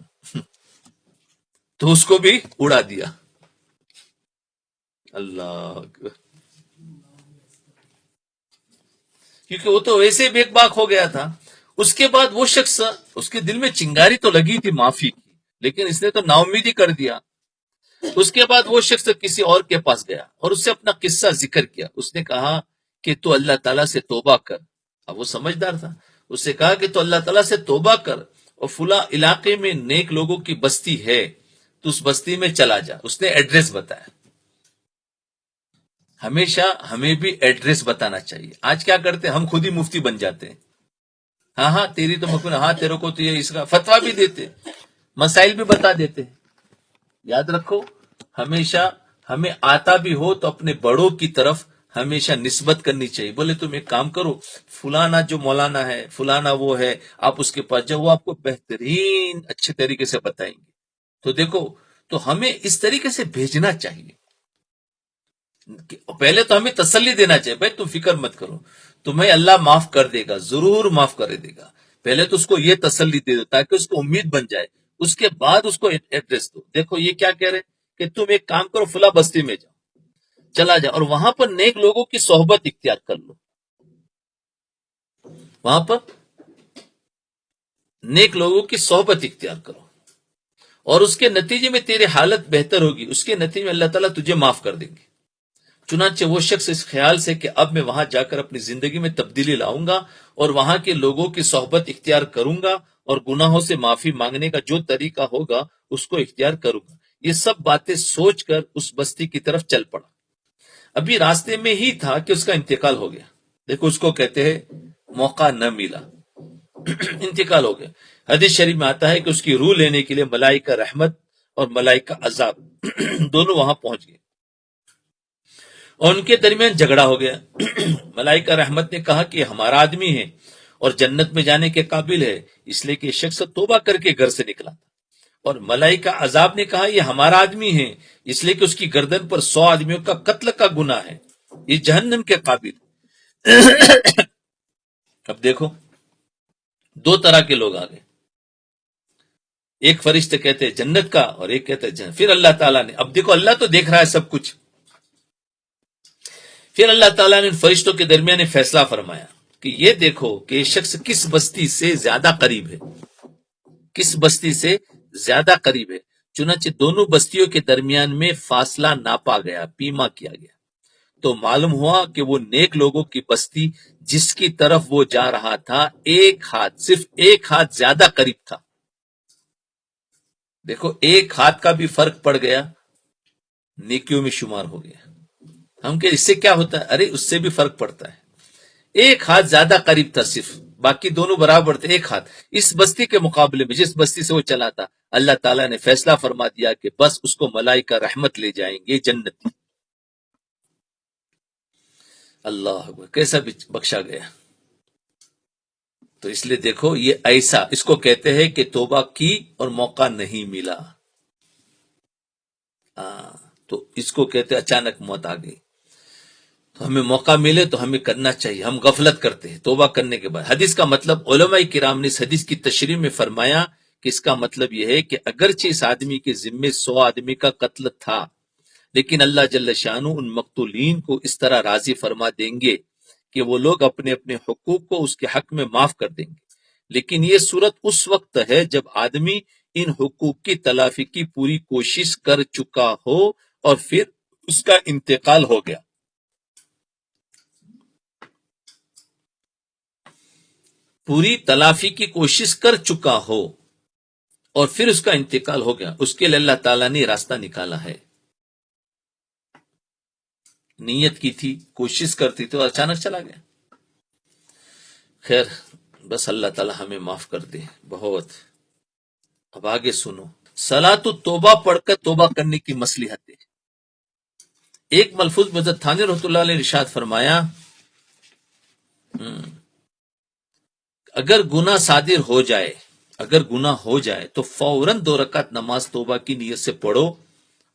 تو اس کو بھی اڑا دیا. اللہ اکبر. کیونکہ وہ تو ویسے بیک باک ہو گیا تھا. اس کے بعد وہ شخص، اس کے دل میں چنگاری تو لگی تھی معافی کی، لیکن اس نے تو نا امیدی کر دیا. اس کے بعد وہ شخص کسی اور کے پاس گیا اور اس سے اپنا قصہ ذکر کیا. اس نے کہا کہ تو اللہ تعالیٰ سے توبہ کر. اب وہ سمجھدار تھا. اس سے کہا کہ تو اللہ تعالیٰ سے توبہ کر اور فلاں علاقے میں نیک لوگوں کی بستی ہے، تو اس بستی میں چلا جا. اس نے ایڈریس بتایا. ہمیشہ ہمیں بھی ایڈریس بتانا چاہیے. آج کیا کرتے ہیں ہم خود ہی مفتی بن جاتے ہیں. ہاں تیری تو مکمل، ہاں تیرے کو تو یہ اس کا فتویٰ بھی دیتے، مسائل بھی بتا دیتے. یاد رکھو ہمیشہ ہمیں آتا بھی ہو تو اپنے بڑوں کی طرف ہمیشہ نسبت کرنی چاہیے. بولے تم ایک کام کرو، فلانا جو مولانا ہے، فلانا وہ ہے، آپ اس کے پاس جاؤ، وہ آپ کو بہترین اچھے طریقے سے بتائیں گے. تو دیکھو، تو ہمیں اس طریقے سے بھیجنا چاہیے. پہلے تو ہمیں تسلی دینا چاہیے، بھائی تم فکر مت کرو، تمہیں اللہ معاف کر دے گا، ضرور معاف کر دے گا. پہلے تو اس کو یہ تسلی دے دو تاکہ اس کو امید بن جائے. اس کے بعد اس کو ایڈریس دو. دیکھو یہ کیا کہہ رہے کہ تم ایک کام کرو، فلاں بستی میں جاؤ، چلا جاؤ اور وہاں پر نیک لوگوں کی صحبت اختیار کر لو. وہاں پر نیک لوگوں کی صحبت اختیار کرو اور اس کے نتیجے میں تیری حالت بہتر ہوگی. اس کے نتیجے میں اللہ تعالیٰ تجھے معاف کر دیں گے. چنانچہ وہ شخص اس خیال سے کہ اب میں وہاں جا کر اپنی زندگی میں تبدیلی لاؤں گا اور وہاں کے لوگوں کی صحبت اختیار کروں گا اور گناہوں سے معافی مانگنے کا جو طریقہ ہوگا اس کو اختیار کروں گا، یہ سب باتیں سوچ کر اس بستی کی طرف چل پڑا. ابھی راستے میں ہی تھا کہ اس کا انتقال ہو گیا. دیکھو اس کو کہتے ہیں موقع نہ ملا، انتقال ہو گیا. حدیث شریف میں آتا ہے کہ اس کی روح لینے کے لیے ملائکہ رحمت اور ملائکہ عذاب دونوں وہاں پہنچ گئے اور ان کے درمیان جھگڑا ہو گیا. ملائکہ رحمت نے کہا کہ یہ ہمارا آدمی ہے اور جنت میں جانے کے قابل ہے، اس لیے کہ یہ شخص توبہ کر کے گھر سے نکلا تھا. اور ملائکہ عذاب نے کہا یہ ہمارا آدمی ہے، اس لیے کہ اس کی گردن پر 100 آدمیوں کا قتل کا گناہ ہے، یہ جہنم کے قابل. اب دیکھو دو طرح کے لوگ آ گئے. ایک فرشتے کہتے ہیں جنت کا اور ایک کہتے ہیں جنت. پھر اللہ تعالیٰ نے، اب دیکھو اللہ تو دیکھ رہا ہے سب کچھ، پھر اللہ تعالیٰ نے ان فرشتوں کے درمیان فیصلہ فرمایا کہ یہ دیکھو کہ یہ شخص کس بستی سے زیادہ قریب ہے، کس بستی سے زیادہ قریب ہے. چنانچہ دونوں بستیوں کے درمیان میں فاصلہ ناپا گیا، پیما کیا گیا. تو معلوم ہوا کہ وہ نیک لوگوں کی بستی جس کی طرف وہ جا رہا تھا ایک ہاتھ، صرف ایک ہاتھ زیادہ قریب تھا. دیکھو ایک ہاتھ کا بھی فرق پڑ گیا، نیکیوں میں شمار ہو گیا. ہم کہ اس سے کیا ہوتا ہے؟ ارے اس سے بھی فرق پڑتا ہے. ایک ہاتھ زیادہ قریب تھا، صرف، باقی دونوں برابر تھے. ایک ہاتھ اس بستی کے مقابلے میں جس بستی سے وہ چلا تھا، اللہ تعالیٰ نے فیصلہ فرما دیا کہ بس اس کو ملائکہ رحمت لے جائیں گے جنت. اللہ اکبر، کیسا بخشا گیا. تو اس لیے دیکھو یہ ایسا، اس کو کہتے ہیں کہ توبہ کی اور موقع نہیں ملا. تو اس کو کہتے اچانک موت آ گئی. تو ہمیں موقع ملے تو ہمیں کرنا چاہیے، ہم غفلت کرتے ہیں توبہ کرنے کے بعد. حدیث کا مطلب، علماء کرام نے اس حدیث کی تشریح میں فرمایا کہ اس کا مطلب یہ ہے کہ اگرچہ اس آدمی کے ذمے 100 آدمی کا قتل تھا، لیکن اللہ جل شانہ ان مقتولین کو اس طرح راضی فرما دیں گے کہ وہ لوگ اپنے اپنے حقوق کو اس کے حق میں معاف کر دیں گے. لیکن یہ صورت اس وقت ہے جب آدمی ان حقوق کی تلافی کی پوری کوشش کر چکا ہو اور پھر اس کا انتقال ہو گیا. پوری تلافی کی کوشش کر چکا ہو اور پھر اس کا انتقال ہو گیا، اس کے لیے اللہ تعالیٰ نے راستہ نکالا ہے. نیت کی تھی، کوشش کرتی تھی اور اچانک چلا گیا. خیر، بس اللہ تعالیٰ ہمیں معاف کر دے. بہت. اب آگے سنو، صلاۃ التوبہ پڑھ کر توبہ کرنے کی مصلحتیں. ایک ملفوظ میں حضرت تھانوی رحمۃ اللہ علیہ نے ارشاد فرمایا، اگر گناہ صادر ہو جائے، اگر گناہ ہو جائے تو فوراً 2 رکعت نماز توبہ کی نیت سے پڑھو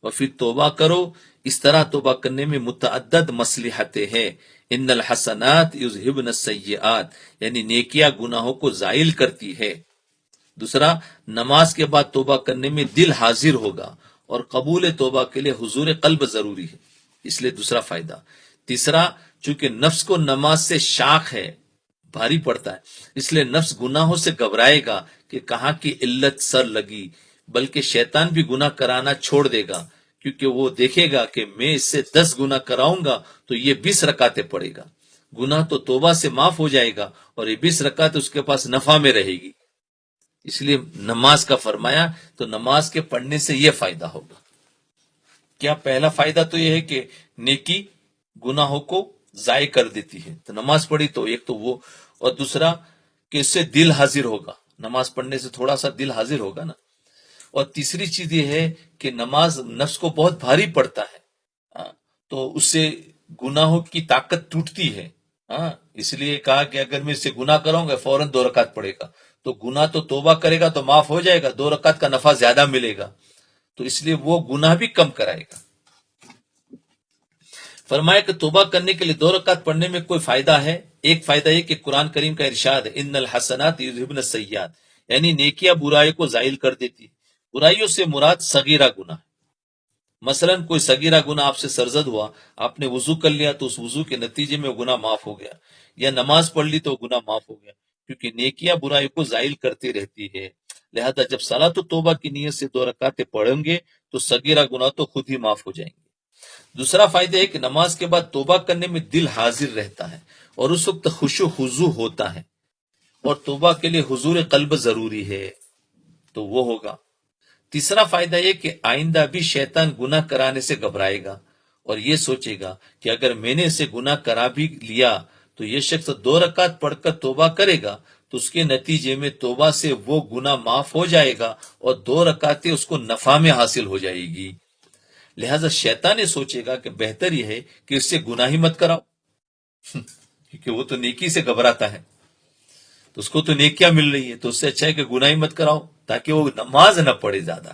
اور پھر توبہ کرو. اس طرح توبہ کرنے میں متعدد مصلحتیں ہیں. ان الحسنات یذہبن السیئات، یعنی نیکیاں گناہوں کو زائل کرتی ہے. دوسرا، نماز کے بعد توبہ کرنے میں دل حاضر ہوگا اور قبول توبہ کے لیے حضور قلب ضروری ہے، اس لیے دوسرا فائدہ۔ تیسرا، چونکہ نفس کو نماز سے شاق ہے، بھاری پڑتا ہے، اس لیے نفس گناہوں سے گھبرائے گا کہ کہاں کی علت سر لگی، بلکہ شیطان بھی گناہ کرانا چھوڑ دے گا، کیونکہ وہ دیکھے گا کہ میں اس سے 10 گنا کراؤں گا تو یہ 20 رکعتیں پڑے گا، گناہ تو توبہ سے معاف ہو جائے گا اور یہ 20 رکعت اس کے پاس نفع میں رہے گی۔ اس لیے نماز کا فرمایا، تو نماز کے پڑھنے سے یہ فائدہ ہوگا۔ کیا پہلا فائدہ تو یہ ہے کہ نیکی گناہوں کو ضائع کر دیتی ہے، تو نماز پڑھی تو ایک تو وہ، اور دوسرا کہ اس سے دل حاضر ہوگا، نماز پڑھنے سے تھوڑا سا دل حاضر ہوگا نا، اور تیسری چیز یہ ہے کہ نماز نفس کو بہت بھاری پڑتا ہے، تو اس سے گناہوں کی طاقت ٹوٹتی ہے۔ اس لیے کہا کہ اگر میں اس سے گناہ کروں گا فوراً 2 رکعت پڑے گا، تو گناہ تو توبہ کرے گا تو معاف ہو جائے گا، 2 رکعت کا نفع زیادہ ملے گا، تو اس لیے وہ گناہ بھی کم کرائے گا۔ فرمایا کہ توبہ کرنے کے لیے 2 رکعت پڑھنے میں کوئی فائدہ ہے؟ ایک فائدہ یہ کہ قرآن کریم کا ارشاد ہے، ان الحسنات یذہبن السیئات، یعنی نیکیاں برائیوں کو زائل کر دیتی۔ برائیوں سے مراد صغیرہ گناہ، مثلا کوئی صغیرہ گناہ آپ سے سرزد ہوا، آپ نے وضو کر لیا تو اس وضو کے نتیجے میں گناہ معاف ہو گیا، یا نماز پڑھ لی تو گناہ معاف ہو گیا، کیونکہ نیکیاں برائیوں کو زائل کرتی رہتی ہے۔ لہذا جب صلاۃ توبہ کی نیت سے 2 رکعتیں پڑھیں گے تو صغیرہ گناہ تو خود ہی معاف ہو جائیں گے۔ دوسرا فائدہ ہے کہ نماز کے بعد توبہ کرنے میں دل حاضر رہتا ہے اور اس وقت خشوع و خضوع ہوتا ہے، اور توبہ کے لیے حضور قلب ضروری ہے، تو وہ ہوگا۔ تیسرا فائدہ یہ کہ آئندہ بھی شیطان گناہ کرانے سے گھبرائے گا اور یہ سوچے گا کہ اگر میں نے اسے گناہ کرا بھی لیا تو یہ شخص 2 رکعت پڑھ کر توبہ کرے گا تو اس کے نتیجے میں توبہ سے وہ گناہ معاف ہو جائے گا اور 2 رکعتیں اس کو نفع میں حاصل ہو جائے گی۔ لہذا شیطان یہ سوچے گا کہ بہتر یہ ہے کہ اس سے گناہ ہی مت کراؤ، کیونکہ وہ تو نیکی سے گھبراتا ہے، تو اس کو تو نیکیاں مل رہی ہے، تو اس سے اچھا ہے کہ گناہ ہی مت کراؤ تاکہ وہ نماز نہ پڑھے زیادہ،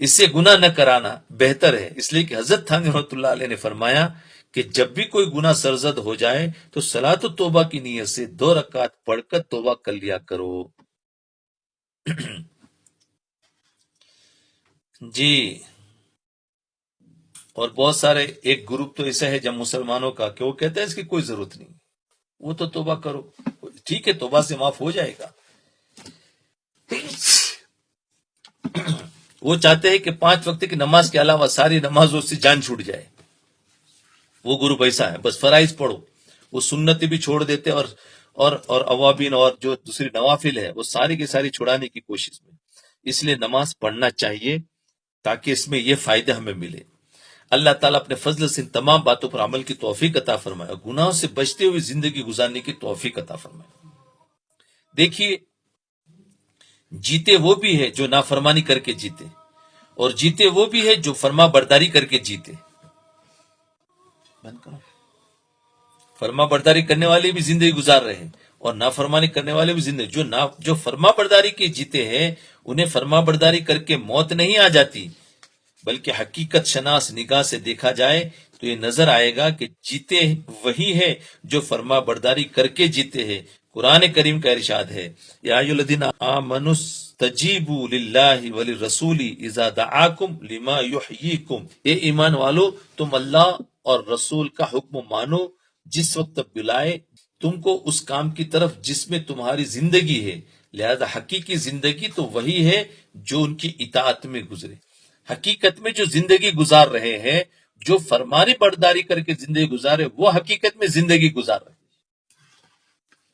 اس سے گناہ نہ کرانا بہتر ہے۔ اس لیے کہ حضرت تھانوی رحمۃ اللہ علیہ نے فرمایا کہ جب بھی کوئی گناہ سرزد ہو جائے تو صلاۃ التوبہ کی نیت سے 2 رکعت پڑھ کر توبہ کر لیا کرو۔ جی، اور بہت سارے ایک گروپ تو ایسا ہے جب مسلمانوں کا کہ وہ کہتا ہے اس کی کوئی ضرورت نہیں، وہ تو توبہ کرو، ٹھیک ہے توبہ سے معاف ہو جائے گا۔ وہ چاہتے ہیں کہ 5 وقت کی نماز کے علاوہ ساری نمازوں سے جان چھوٹ جائے، وہ گروپ ایسا ہے، بس فرائض پڑھو، وہ سنتیں بھی چھوڑ دیتے اور اوابین اور جو دوسری نوافل ہے وہ ساری کی ساری چھڑانے کی کوشش میں۔ اس لیے نماز پڑھنا چاہیے تاکہ اس میں یہ فائدہ ہمیں ملے۔ اللہ تعالیٰ اپنے فضل سے ان تمام باتوں پر عمل کی توفیق عطا فرمائے، گناہوں سے بچتے ہوئے زندگی گزارنے کی توفیق عطا فرمائے۔ دیکھیے، جیتے وہ بھی ہے جو نافرمانی کر کے جیتے، اور جیتے وہ بھی ہے جو فرما برداری کر کے جیتے۔ فرما برداری کرنے والے بھی زندگی گزار رہے ہیں اور نافرمانی کرنے والے بھی زندگی، جو فرما برداری کے جیتے ہیں انہیں فرما برداری کر کے موت نہیں آ جاتی، بلکہ حقیقت شناس نگاہ سے دیکھا جائے تو یہ نظر آئے گا کہ جیتے وہی ہے جو فرما برداری کر کے جیتے ہیں۔ قرآن کریم کا ارشاد ہے، یا ایھا الذین آمنوا استجیبوا للہ وللرسول اذا دعاکم لما یحییکم، اے ایمان والو تم اللہ اور رسول کا حکم مانو جس وقت بلائے تم کو اس کام کی طرف جس میں تمہاری زندگی ہے۔ لہذا حقیقی زندگی تو وہی ہے جو ان کی اطاعت میں گزرے۔ حقیقت میں جو زندگی گزار رہے ہیں، جو فرمانی برداری کر کے زندگی گزارے، وہ حقیقت میں زندگی گزار رہے ہیں۔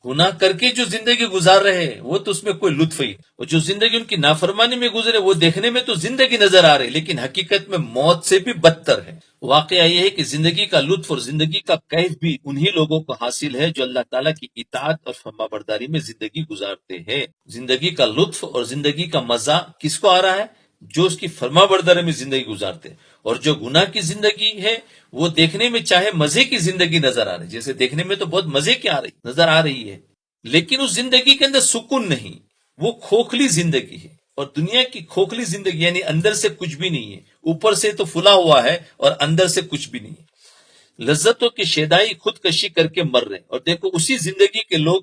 گناہ کر کے جو زندگی گزار رہے ہیں وہ تو اس میں کوئی لطف ہی، اور جو زندگی ان کی نافرمانی میں گزرے وہ دیکھنے میں تو زندگی نظر آ رہی لیکن حقیقت میں موت سے بھی بدتر ہے۔ واقعہ یہ ہے کہ زندگی کا لطف اور زندگی کا کیف بھی انہی لوگوں کو حاصل ہے جو اللہ تعالیٰ کی اطاعت اور فرما برداری میں زندگی گزارتے ہیں۔ زندگی کا لطف اور زندگی کا مزہ کس کو آ رہا ہے؟ جو اس کی فرما برداری میں زندگی گزارتے ہیں، اور جو گناہ کی زندگی ہے وہ دیکھنے میں چاہے مزے کی زندگی نظر آ رہی، جیسے دیکھنے میں تو بہت مزے کی نظر آ رہی ہے، لیکن اس زندگی کے اندر سکون نہیں، وہ کھوکھلی زندگی ہے۔ اور دنیا کی کھوکھلی زندگی یعنی اندر سے کچھ بھی نہیں ہے، اوپر سے تو پھلا ہوا ہے اور اندر سے کچھ بھی نہیں ہے۔ لذتوں کی شیدائی خودکشی کر کے مر رہے ہیں، اور دیکھو اسی زندگی کے لوگ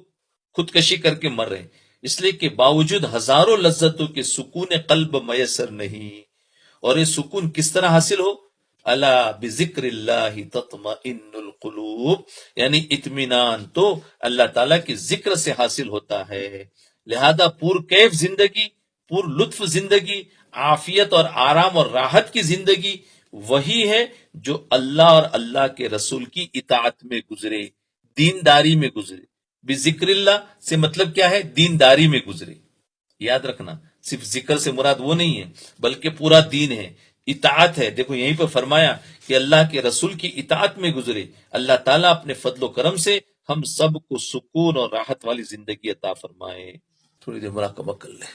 خودکشی کر کے مر رہے ہیں۔ اس لیے کہ باوجود ہزاروں لذتوں کے سکون قلب میسر نہیں. اور یہ سکون کس طرح حاصل ہو؟ الا بذکر اللہ تطمئن القلوب، یعنی اطمینان تو اللہ تعالیٰ کے ذکر سے حاصل ہوتا ہے. لہذا پور کیف زندگی، پور لطف زندگی، عافیت اور آرام اور راحت کی زندگی وہی ہے جو اللہ اور اللہ کے رسول کی اطاعت میں گزرے، دینداری میں گزرے. بذکر اللہ سے مطلب کیا ہے؟ دینداری میں گزرے. یاد رکھنا، صرف ذکر سے مراد وہ نہیں ہے بلکہ پورا دین ہے، اطاعت ہے. دیکھو یہیں پہ فرمایا کہ اللہ کے رسول کی اطاعت میں گزرے. اللہ تعالیٰ اپنے فضل و کرم سے ہم سب کو سکون اور راحت والی زندگی عطا فرمائے. تھوڑی دیر مراقبہ کر لیں.